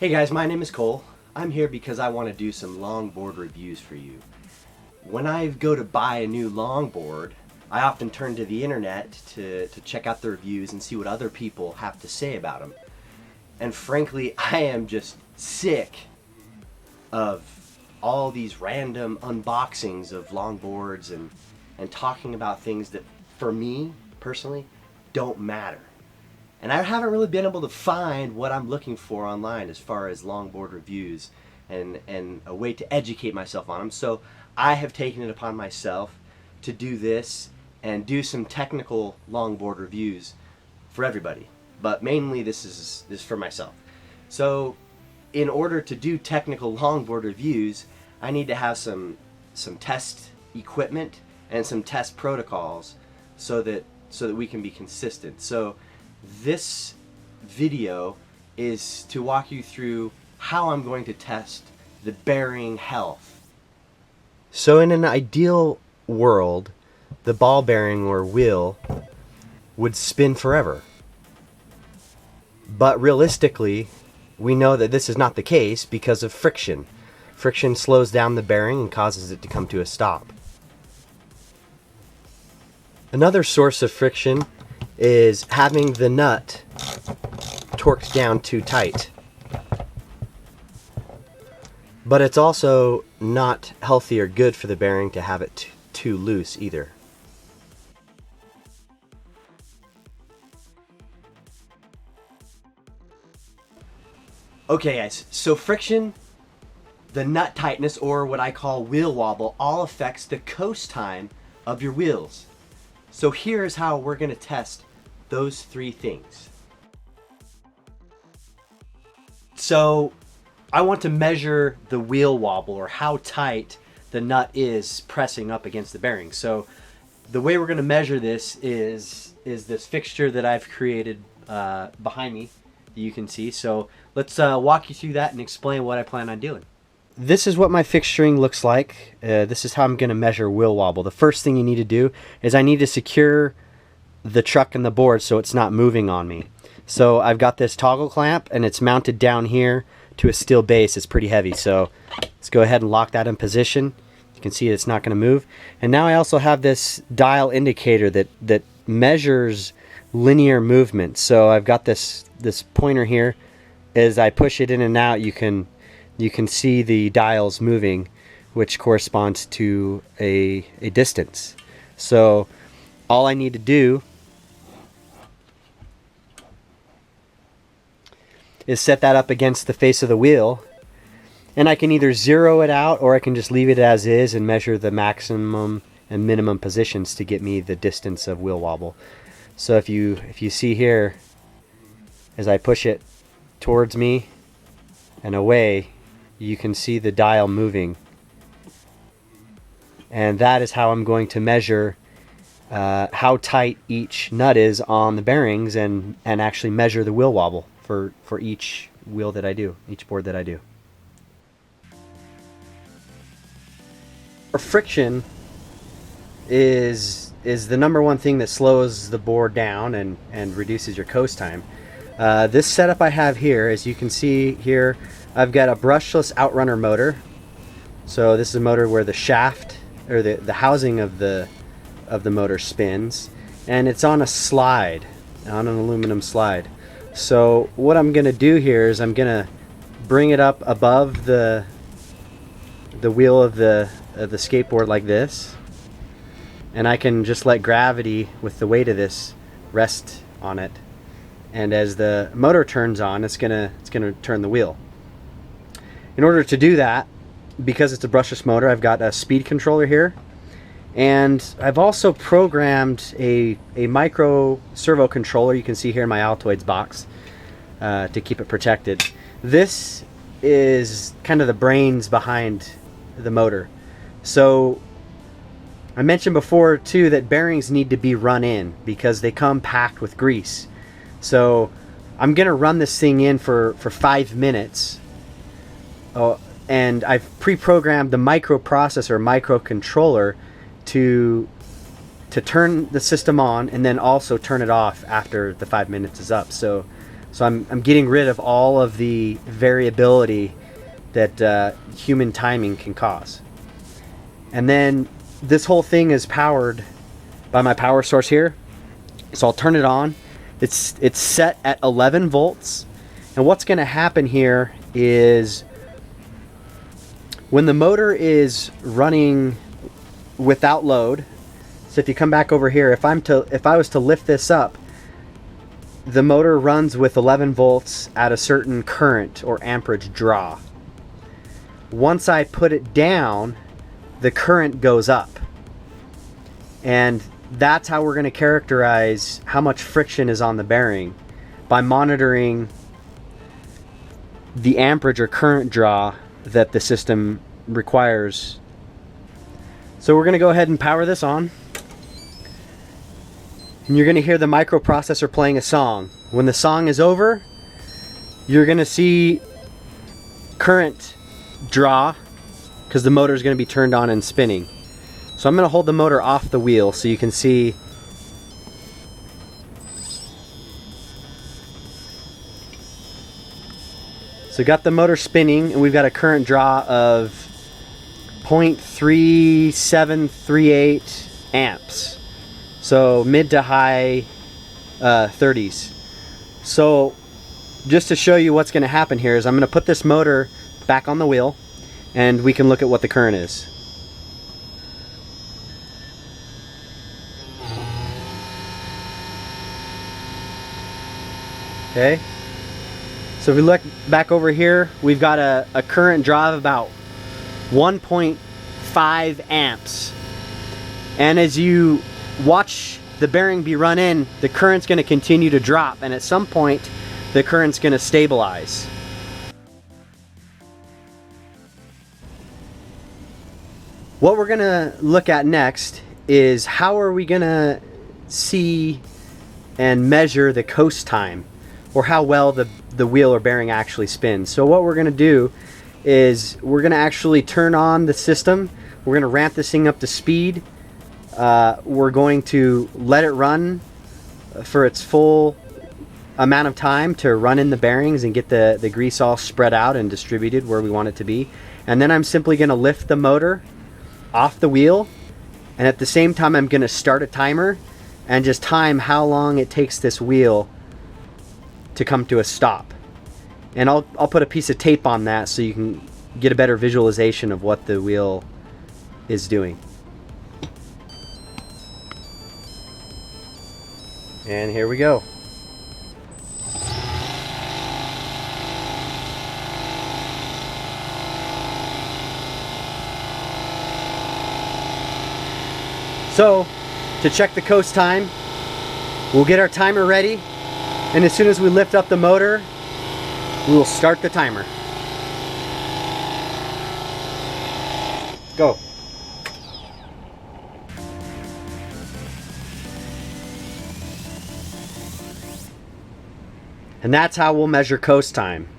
Hey guys, my name is Cole. I'm here because I want to do some longboard reviews for you. When I go to buy a new longboard, I often turn to the internet to check out the reviews and see what other people have to say about them. And frankly, I am just sick of all these random unboxings of longboards and talking about things that, for me, personally, don't matter. And I haven't really been able to find what I'm looking for online as far as longboard reviews and a way to educate myself on them. So I have taken it upon myself to do this and do some technical longboard reviews for everybody. But mainly this is for myself. So in order to do technical longboard reviews, I need to have some test equipment and some test protocols so that we can be consistent. So this video is to walk you through how I'm going to test the bearing health. So in an ideal world, the ball bearing or wheel would spin forever. But realistically, we know that this is not the case because of friction. Friction slows down the bearing and causes it to come to a stop. Another source of friction is having the nut torqued down too tight. But it's also not healthy or good for the bearing to have it too loose either. Okay guys, so friction, the nut tightness, or what I call wheel wobble, all affects the coast time of your wheels. So here's how we're going to test those three things. So I want to measure the wheel wobble, or how tight the nut is pressing up against the bearing. So the way we're going to measure this is this fixture that I've created behind me that you can see. So let's walk you through that and explain what I plan on doing. This is what my fixturing looks like. This is how I'm going to measure wheel wobble. The first thing you need to do is I need to secure the truck and the board so it's not moving on me. So I've got this toggle clamp and it's mounted down here to a steel base. It's pretty heavy, so let's go ahead and lock that in position. You can see it's not going to move. And now I also have this dial indicator that measures linear movement. So I've got this pointer here. As I push it in and out, you can see the dials moving, which corresponds to a distance. So all I need to do is set that up against the face of the wheel, and I can either zero it out or I can just leave it as is and measure the maximum and minimum positions to get me the distance of wheel wobble. So if you see here, as I push it towards me and away, you can see the dial moving, and that is how I'm going to measure how tight each nut is on the bearings and actually measure the wheel wobble for each wheel that I do, each board that I do. Friction is the number one thing that slows the board down and reduces your coast time. This setup I have here, as you can see here, I've got a brushless outrunner motor. So this is a motor where the shaft, or the housing of the motor spins, and it's on a slide, on an aluminum slide. So what I'm going to do here is I'm going to bring it up above the wheel of the skateboard like this, and I can just let gravity with the weight of this rest on it, and as the motor turns on, it's gonna turn the wheel. In order to do that, because it's a brushless motor, I've got a speed controller here, and I've also programmed a micro servo controller, you can see here in my Altoids box, to keep it protected. This is kind of the brains behind the motor. So I mentioned before too that bearings need to be run in because they come packed with grease. So I'm gonna run this thing in for 5 minutes. And I've pre-programmed the microprocessor, microcontroller to turn the system on and then also turn it off after the 5 minutes is up. So So I'm getting rid of all of the variability that human timing can cause. And then this whole thing is powered by my power source here. So I'll turn it on. It's set at 11 volts. And what's going to happen here is when the motor is running without load, so if you come back over here, if I was to lift this up, the motor runs with 11 volts at a certain current or amperage draw. Once I put it down, the current goes up. And that's how we're going to characterize how much friction is on the bearing, by monitoring the amperage or current draw that the system requires. So we're going to go ahead and power this on. And you're going to hear the microprocessor playing a song. When the song is over, you're going to see current draw because the motor is going to be turned on and spinning. So I'm going to hold the motor off the wheel so you can see. So got the motor spinning, and we've got a current draw of 0.3738 amps. So mid to high 30s. So just to show you what's going to happen here is I'm going to put this motor back on the wheel, and we can look at what the current is. Okay, so if we look back over here, we've got a current draw of about 1.5 amps. And as you watch the bearing be run in, the current's going to continue to drop, and at some point the current's going to stabilize. What we're going to look at next is how are we going to see and measure the coast time, or how well the wheel or bearing actually spins. So what we're going to do is we're going to actually turn on the system. We're going to ramp this thing up to speed. We're going to let it run for its full amount of time to run in the bearings and get the grease all spread out and distributed where we want it to be. And then I'm simply going to lift the motor off the wheel, and at the same time I'm going to start a timer and just time how long it takes this wheel to come to a stop. And I'll put a piece of tape on that so you can get a better visualization of what the wheel is doing. And here we go. So, to check the coast time, we'll get our timer ready, and as soon as we lift up the motor, we will start the timer. Go. And that's how we'll measure coast time.